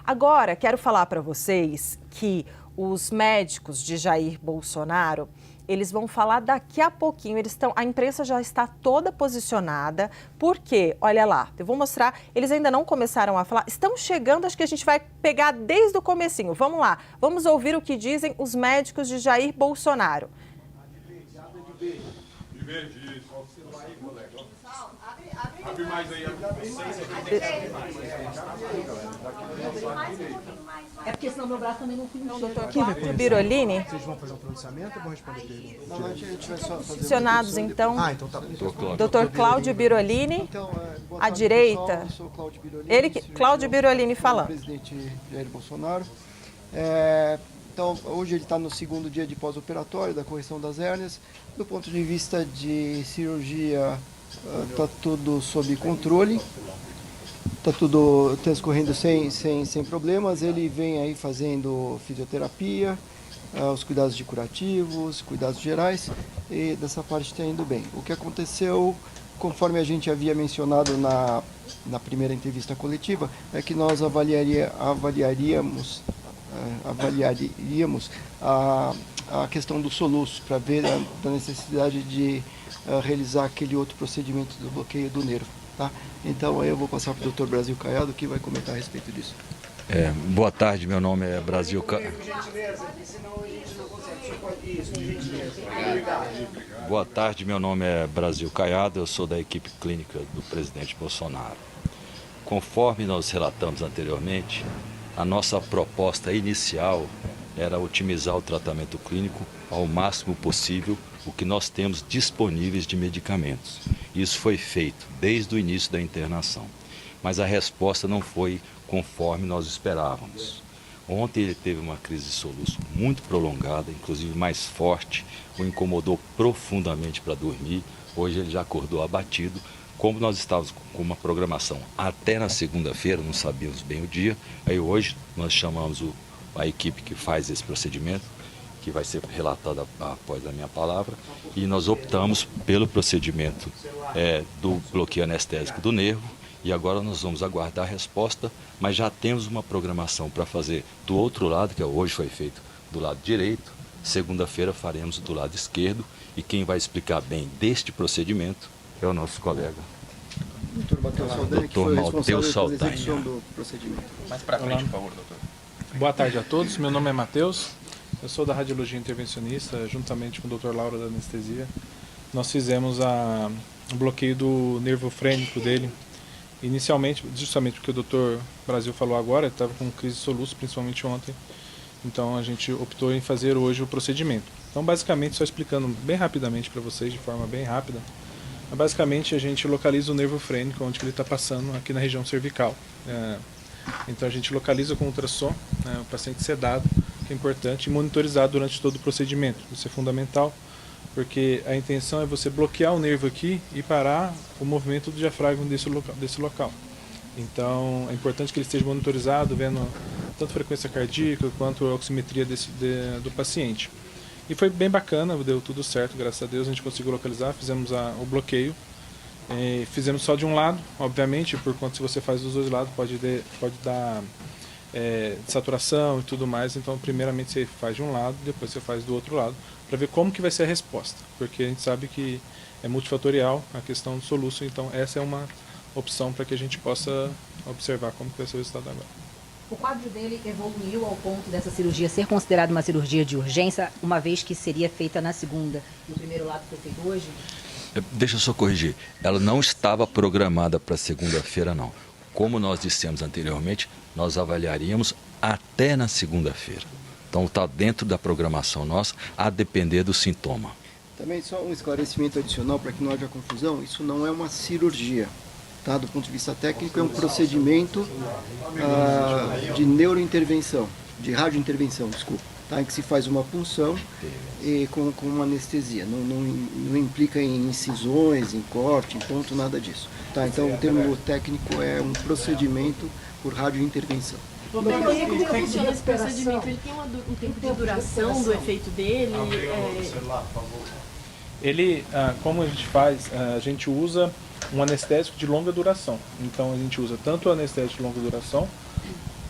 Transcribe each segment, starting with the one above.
Agora, quero falar para vocês que os médicos de Jair Bolsonaro, eles vão falar daqui a pouquinho. A imprensa já está toda posicionada, porque, olha lá, eu vou mostrar, eles ainda não começaram a falar, estão chegando, acho que a gente vai pegar desde o comecinho. Vamos lá, vamos ouvir o que dizem os médicos de Jair Bolsonaro. Abre mais aí. É porque senão meu braço também não fica. Doutor Cláudio Birolini. Vocês vão fazer um pronunciamento ou vão responder perguntas? Não, a gente vai só fazer Posicionados, então. Então tá bom. Doutor Cláudio Birolini, Então, boa à tarde, direita. pessoal. Eu sou o Cláudio Birolini. Cláudio Birolini falando. Presidente Jair Bolsonaro. Então, hoje ele está no segundo dia de pós-operatório da correção das hérnias. Do ponto de vista de cirurgia, está tudo sob controle. Está tudo transcorrendo sem problemas. Ele vem aí fazendo fisioterapia, os cuidados de curativos, cuidados gerais, e dessa parte está indo bem. O que aconteceu, conforme a gente havia mencionado na primeira entrevista coletiva, é que nós avaliaríamos a questão do soluço, para ver a necessidade de realizar aquele outro procedimento do bloqueio do nervo. Tá? Então aí eu vou passar para o Dr. Brasil Caiado, que vai comentar a respeito disso. Boa tarde, meu nome é Brasil Caiado. Boa tarde, meu nome é Brasil Caiado, eu sou da equipe clínica do presidente Bolsonaro. Conforme nós relatamos anteriormente, a nossa proposta inicial era otimizar o tratamento clínico ao máximo possível, o que nós temos disponíveis de medicamentos. Isso foi feito desde o início da internação, mas a resposta não foi conforme nós esperávamos. Ontem ele teve uma crise de soluço muito prolongada, inclusive mais forte, o incomodou profundamente para dormir. Hoje ele já acordou abatido. Como nós estávamos com uma programação até na segunda-feira, não sabíamos bem o dia, aí hoje nós chamamos a equipe que faz esse procedimento, que vai ser relatada após a minha palavra, e nós optamos pelo procedimento do bloqueio anestésico do nervo, e agora nós vamos aguardar a resposta, mas já temos uma programação para fazer do outro lado, que hoje foi feito do lado direito, segunda-feira faremos do lado esquerdo, e quem vai explicar bem deste procedimento é o nosso colega. Dr. Matheus Saldanha, que foi responsável pela execução do procedimento. Mais para frente, por favor, doutor. Boa tarde a todos, meu nome é Matheus, eu sou da Radiologia Intervencionista, juntamente com o Dr. Laura da Anestesia. Nós fizemos o bloqueio do nervo frênico dele, inicialmente, justamente porque o Dr. Brasil falou agora, ele estava com crise de soluço, principalmente ontem, então a gente optou em fazer hoje o procedimento. Então, basicamente, só explicando bem rapidamente para vocês, de forma bem rápida, basicamente a gente localiza o nervo frênico, onde ele está passando aqui na região cervical. Então a gente localiza com ultrassom, o paciente sedado, que é importante, e monitorizado durante todo o procedimento. Isso é fundamental, porque a intenção é você bloquear o nervo aqui e parar o movimento do diafragma desse local. Então é importante que ele esteja monitorizado, vendo tanto a frequência cardíaca quanto a oximetria do paciente. E foi bem bacana, deu tudo certo, graças a Deus a gente conseguiu localizar, fizemos o bloqueio. Fizemos só de um lado, obviamente, por conta se você faz dos dois lados pode dar saturação e tudo mais. Então, primeiramente você faz de um lado, depois você faz do outro lado, para ver como que vai ser a resposta, porque a gente sabe que é multifatorial a questão do soluço. Então, essa é uma opção para que a gente possa observar como que vai ser o resultado agora. O quadro dele evoluiu ao ponto dessa cirurgia ser considerada uma cirurgia de urgência, uma vez que seria feita na segunda e o primeiro lado foi feito hoje? Deixa eu só corrigir, ela não estava programada para segunda-feira, não. Como nós dissemos anteriormente, nós avaliaríamos até na segunda-feira. Então está dentro da programação nossa, a depender do sintoma. Também só um esclarecimento adicional para que não haja confusão, isso não é uma cirurgia. Tá? Do ponto de vista técnico, é um procedimento de neurointervenção, de radiointervenção, desculpa. Tá, em que se faz uma punção com uma anestesia. Não implica em incisões, em corte, em ponto, nada disso. Tá, então o termo técnico é um procedimento por radiointervenção. Como funciona esse procedimento? Ele tem um tempo de duração do efeito dele? Ele, como a gente faz, a gente usa um anestésico de longa duração. Então a gente usa tanto o anestésico de longa duração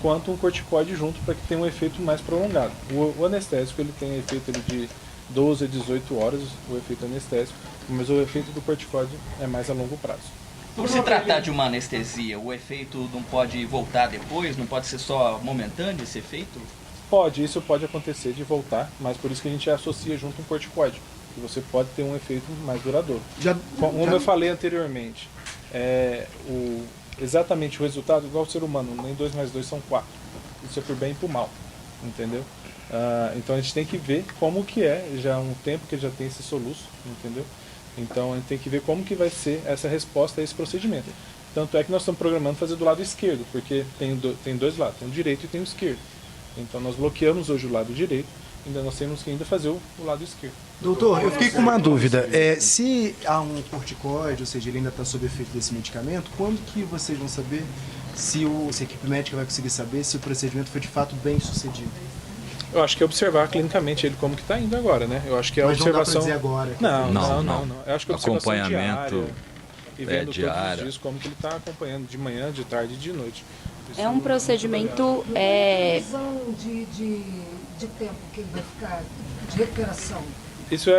quanto um corticoide junto para que tenha um efeito mais prolongado. O anestésico ele tem efeito de 12 a 18 horas, o efeito anestésico, mas o efeito do corticoide é mais a longo prazo. Por se tratar de uma anestesia, o efeito não pode voltar depois? Não pode ser só momentâneo esse efeito? Pode, isso pode acontecer de voltar, mas por isso que a gente associa junto um corticoide, que você pode ter um efeito mais duradouro. Como eu falei anteriormente, exatamente o resultado igual ao ser humano, nem 2 mais 2 são 4. Isso é por bem e por mal, entendeu? Então a gente tem que ver como que já há um tempo que ele já tem esse soluço, entendeu? Então a gente tem que ver como que vai ser essa resposta a esse procedimento. Tanto é que nós estamos programando fazer do lado esquerdo, porque tem dois lados, tem o direito e tem o esquerdo. Então nós bloqueamos hoje o lado direito, ainda nós temos que ainda fazer o lado esquerdo. Doutor, eu fiquei com uma dúvida. Se há um corticoide, ou seja, ele ainda está sob efeito desse medicamento, quando que vocês vão saber, se a equipe médica vai conseguir saber se o procedimento foi de fato bem sucedido? Eu acho que é observar clinicamente ele como que está indo agora, né? Eu acho que a Mas observação... não dá pra dizer agora. Não. Eu acho que a observação acompanhamento e vendo todos diário. os dias como que ele está acompanhando, de manhã, de tarde e de noite. É um procedimento... Previsão de tempo que ele vai ficar, de recuperação. Isso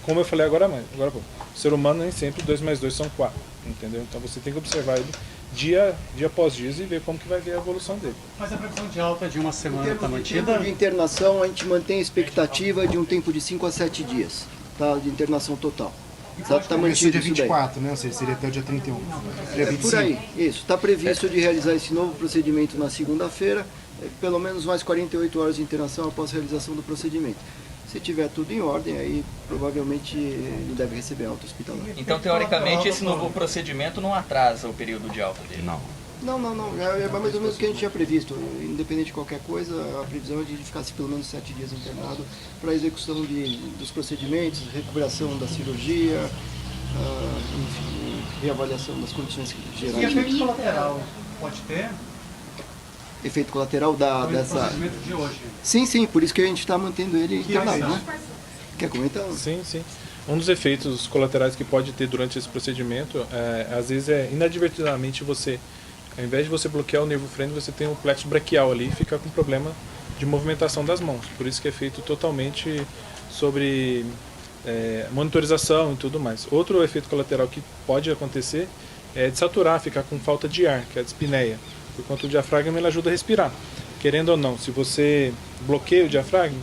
como eu falei agora há pouco. O ser humano nem sempre 2 mais 2 são 4, entendeu? Então você tem que observar ele dia após dia e ver como que vai ver a evolução dele. Mas a previsão de alta de uma semana está Em mantida? termos de internação, a gente mantém a expectativa de um tempo de 5 a 7 dias, tá? De internação total. Tá mantido dia isso daí. 24, né? Ou seja, seria até o dia 31. Dia 25. Por aí, isso. Está previsto de realizar esse novo procedimento na segunda-feira, pelo menos mais 48 horas de internação após a realização do procedimento. Se tiver tudo em ordem, aí provavelmente ele deve receber alta hospitalar. Então, teoricamente, esse novo procedimento não atrasa o período de alta dele? Não. Não. É mais ou menos o que a gente tinha previsto. Independente de qualquer coisa, a previsão é de ficasse pelo menos 7 dias internado para a execução dos procedimentos, recuperação da cirurgia, enfim, reavaliação das condições gerais. E efeito colateral pode ter? Efeito colateral dessa... procedimento de hoje. Sim, por isso que a gente está mantendo ele internado, né? Quer comentar? Sim. Um dos efeitos colaterais que pode ter durante esse procedimento, às vezes inadvertidamente você, ao invés de você bloquear o nervo frênico, você tem um plexo braquial ali e fica com problema de movimentação das mãos. Por isso que é feito totalmente sobre monitorização e tudo mais. Outro efeito colateral que pode acontecer é de saturar, ficar com falta de ar, que é a dispneia. Por conta do diafragma, ele ajuda a respirar. Querendo ou não, se você bloqueia o diafragma,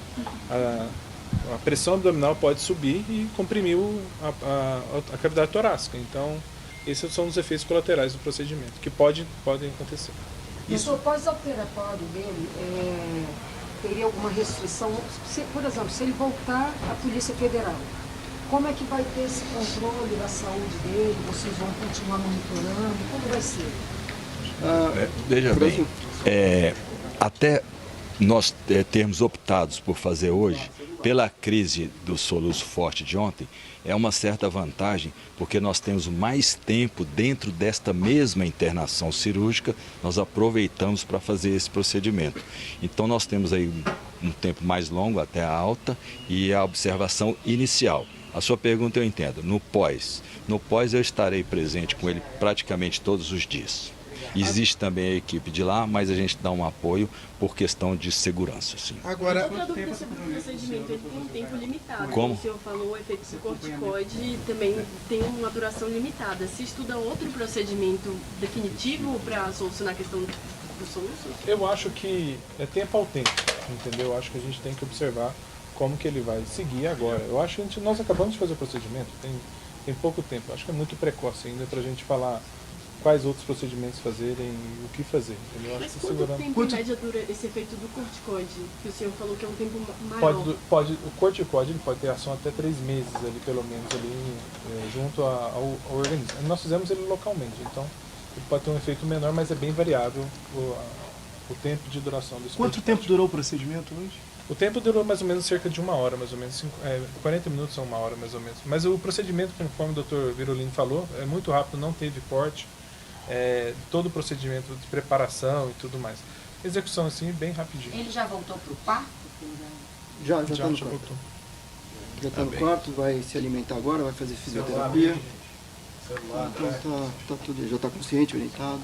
a pressão abdominal pode subir e comprimir a cavidade torácica. Então, esses são os efeitos colaterais do procedimento, que podem acontecer. Isso o pós-operatório dele teria alguma restrição? Por exemplo, se ele voltar à Polícia Federal, como é que vai ter esse controle da saúde dele? Vocês vão continuar monitorando? Como vai ser? Veja bem, até nós termos optados por fazer hoje, pela crise do soluço forte de ontem, é uma certa vantagem, porque nós temos mais tempo dentro desta mesma internação cirúrgica, nós aproveitamos para fazer esse procedimento. Então nós temos aí um tempo mais longo até a alta e a observação inicial. A sua pergunta eu entendo. No pós eu estarei presente com ele praticamente todos os dias. Existe também a equipe de lá, mas a gente dá um apoio por questão de segurança. Sim. Agora, o procedimento ele tem um tempo limitado. Como? O senhor falou, o efeito do corticoide também tem uma duração limitada. Se estuda outro procedimento definitivo para solucionar a questão do soluço? Eu acho que é tempo ao tempo, entendeu? Eu acho que a gente tem que observar como que ele vai seguir agora. Eu acho que nós acabamos de fazer o procedimento, tem pouco tempo. Eu acho que é muito precoce ainda para a gente falar quais outros procedimentos fazerem, o que fazer, entendeu? Mas quanto tempo em média dura esse efeito do corticoide? Que o senhor falou que é um tempo maior. O corticoide ele pode ter ação até 3 meses, ali, pelo menos, ali, junto ao organismo. Nós fizemos ele localmente, então ele pode ter um efeito menor, mas é bem variável o tempo de duração desse Quanto tempo durou o procedimento hoje? O tempo durou mais ou menos cerca de 1 hora, mais ou menos, 40 minutos a 1 hora, mais ou menos. Mas o procedimento, conforme o Dr. Virolini falou, é muito rápido, não teve corte. Todo o procedimento de preparação e tudo mais. Execução assim, bem rapidinho. Ele já voltou para o quarto? Já está no quarto. Já está no quarto, vai se alimentar agora, vai fazer fisioterapia. Então tá tudo, já está consciente, orientado.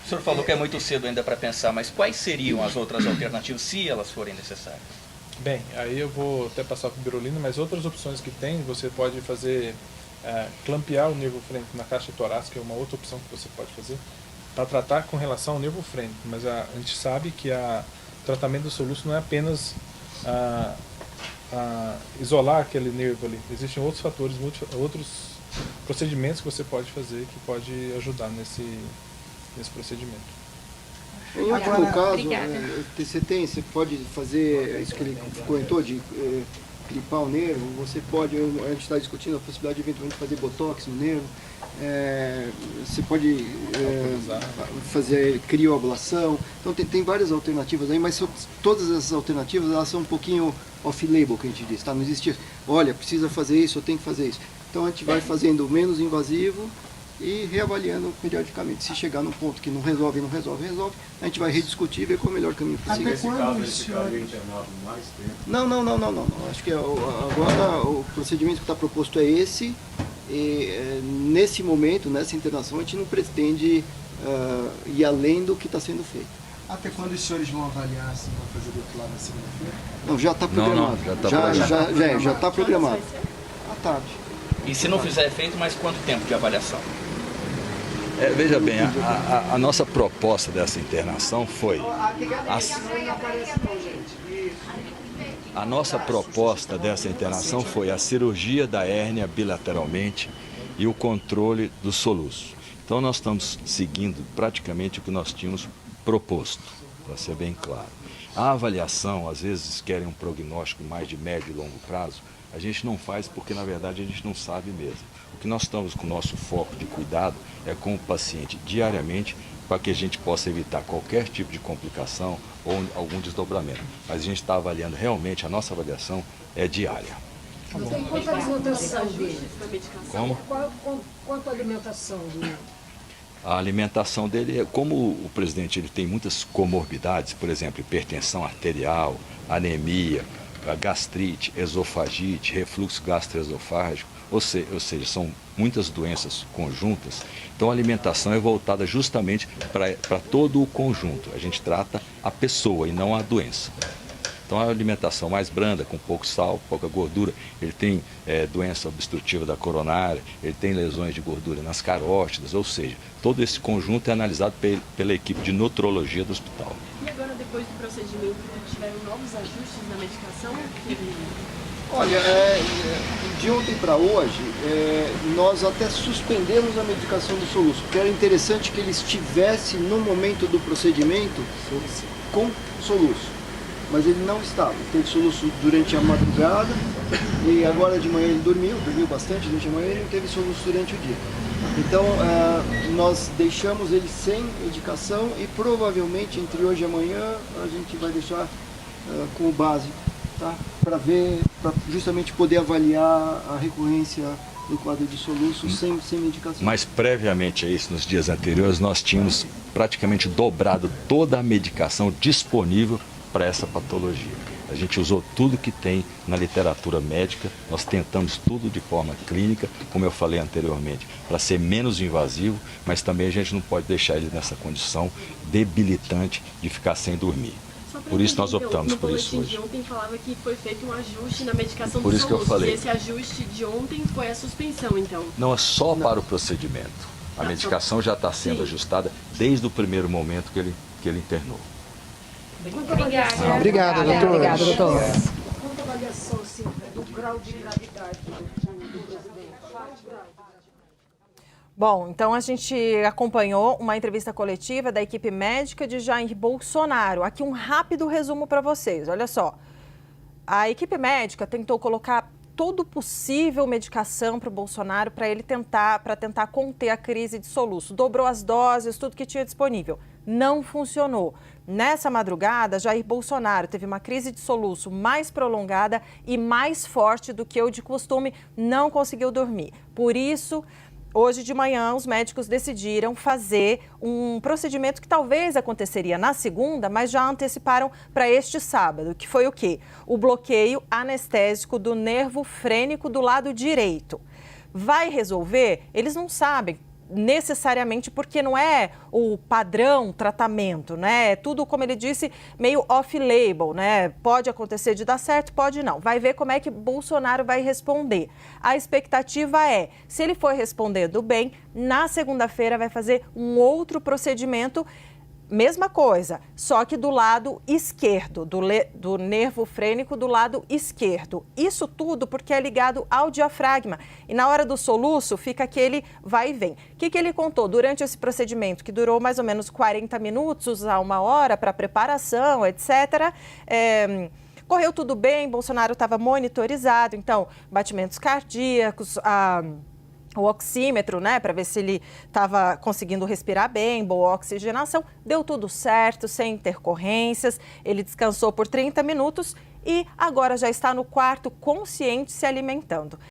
O senhor falou que é muito cedo ainda para pensar, mas quais seriam as outras alternativas, se elas forem necessárias? Bem, aí eu vou até passar para o Birolino, mas outras opções que tem, você pode fazer, clampear o nervo frênico na caixa torácica, é uma outra opção que você pode fazer, para tratar com relação ao nervo frênico. Mas a gente sabe que o tratamento do soluço não é apenas isolar aquele nervo ali. Existem outros fatores, outros procedimentos que você pode fazer que pode ajudar nesse procedimento. Em último caso, você pode fazer isso que ele comentou, de clipar o nervo, você pode, a gente está discutindo a possibilidade de eventualmente fazer botox no nervo, você pode fazer crioablação, então tem várias alternativas aí, mas todas essas alternativas elas são um pouquinho off-label, que a gente diz, tá? Não existe, olha, precisa fazer isso, eu tenho que fazer isso. Então a gente vai fazendo menos invasivo e reavaliando periodicamente. Se chegar num ponto que não resolve, a gente vai rediscutir e ver qual é o melhor caminho para seguir. Nesse caso, ele ficaria internado mais tempo? Não. Acho que agora o procedimento que está proposto é esse. E nesse momento, nessa internação, a gente não pretende ir além do que está sendo feito. Até quando os senhores vão avaliar se vão fazer do outro lado na segunda-feira? Não, já está programado. Já está programado. À tarde. E se não fizer efeito, mais quanto tempo de avaliação? Veja bem, a nossa proposta dessa internação foi... A nossa proposta dessa internação foi a cirurgia da hérnia bilateralmente e o controle do soluço. Então nós estamos seguindo praticamente o que nós tínhamos proposto, para ser bem claro. A avaliação, às vezes querem um prognóstico mais de médio e longo prazo, a gente não faz porque na verdade a gente não sabe mesmo. O que nós estamos com o nosso foco de cuidado é com o paciente diariamente para que a gente possa evitar qualquer tipo de complicação ou algum desdobramento. Mas a gente está avaliando realmente, a nossa avaliação é diária. Tem quanto a alimentação dele? Como? Quanto a alimentação dele? A alimentação dele, como o presidente ele tem muitas comorbidades, por exemplo, hipertensão arterial, anemia, gastrite, esofagite, refluxo gastroesofágico, ou seja, são muitas doenças conjuntas. Então a alimentação é voltada justamente para todo o conjunto. A gente trata a pessoa e não a doença. Então a alimentação mais branda, com pouco sal, pouca gordura. Ele tem doença obstrutiva da coronária, ele tem lesões de gordura nas carótidas, ou seja, todo esse conjunto é analisado pela equipe de nutrologia do hospital. E agora, depois do procedimento, tiveram novos ajustes na medicação? Olha, de ontem para hoje, nós até suspendemos a medicação do soluço, porque era interessante que ele estivesse no momento do procedimento com soluço, mas ele não estava. Teve soluço durante a madrugada e agora de manhã ele dormiu bastante durante a manhã e não teve soluço durante o dia. Então, nós deixamos ele sem medicação e provavelmente entre hoje e amanhã a gente vai deixar com o básico. Tá? Para justamente poder avaliar a recorrência do quadro de soluço sem medicação. Mas previamente a isso, nos dias anteriores, nós tínhamos praticamente dobrado toda a medicação disponível para essa patologia. A gente usou tudo que tem na literatura médica, nós tentamos tudo de forma clínica, como eu falei anteriormente, para ser menos invasivo, mas também a gente não pode deixar ele nessa condição debilitante de ficar sem dormir. Por isso nós optamos por isso hoje. No boletim de ontem falava que foi feito um ajuste na medicação por do isso que eu soluço. falei. E esse ajuste de ontem foi a suspensão, então? Não, é só para o procedimento. A medicação já está sendo ajustada desde o primeiro momento que ele internou. Obrigada. Obrigado, doutor. Obrigada, doutor. Quanto a avaliação assim, do grau de gravidade do presidente? Bom, então a gente acompanhou uma entrevista coletiva da equipe médica de Jair Bolsonaro. Aqui um rápido resumo para vocês. Olha só, a equipe médica tentou colocar todo possível medicação para o Bolsonaro para tentar conter a crise de soluço. Dobrou as doses, tudo que tinha disponível. Não funcionou. Nessa madrugada, Jair Bolsonaro teve uma crise de soluço mais prolongada e mais forte do que o de costume, não conseguiu dormir. Por isso, hoje de manhã, os médicos decidiram fazer um procedimento que talvez aconteceria na segunda, mas já anteciparam para este sábado, que foi o quê? O bloqueio anestésico do nervo frênico do lado direito. Vai resolver? Eles não sabem. necessariamente porque não é o padrão tratamento, né? É tudo, como ele disse, meio off-label, né? Pode acontecer de dar certo, pode não. Vai ver como é que Bolsonaro vai responder. A expectativa é, se ele for respondendo bem, na segunda-feira vai fazer um outro procedimento. Mesma coisa, só que do lado esquerdo, do nervo frênico do lado esquerdo. Isso tudo porque é ligado ao diafragma. E na hora do soluço fica aquele vai e vem. O que ele contou durante esse procedimento, que durou mais ou menos 40 minutos a 1 hora para preparação, etc., correu tudo bem, Bolsonaro estava monitorizado, então batimentos cardíacos, o oxímetro, né, para ver se ele estava conseguindo respirar bem, boa oxigenação, deu tudo certo, sem intercorrências, ele descansou por 30 minutos e agora já está no quarto consciente se alimentando.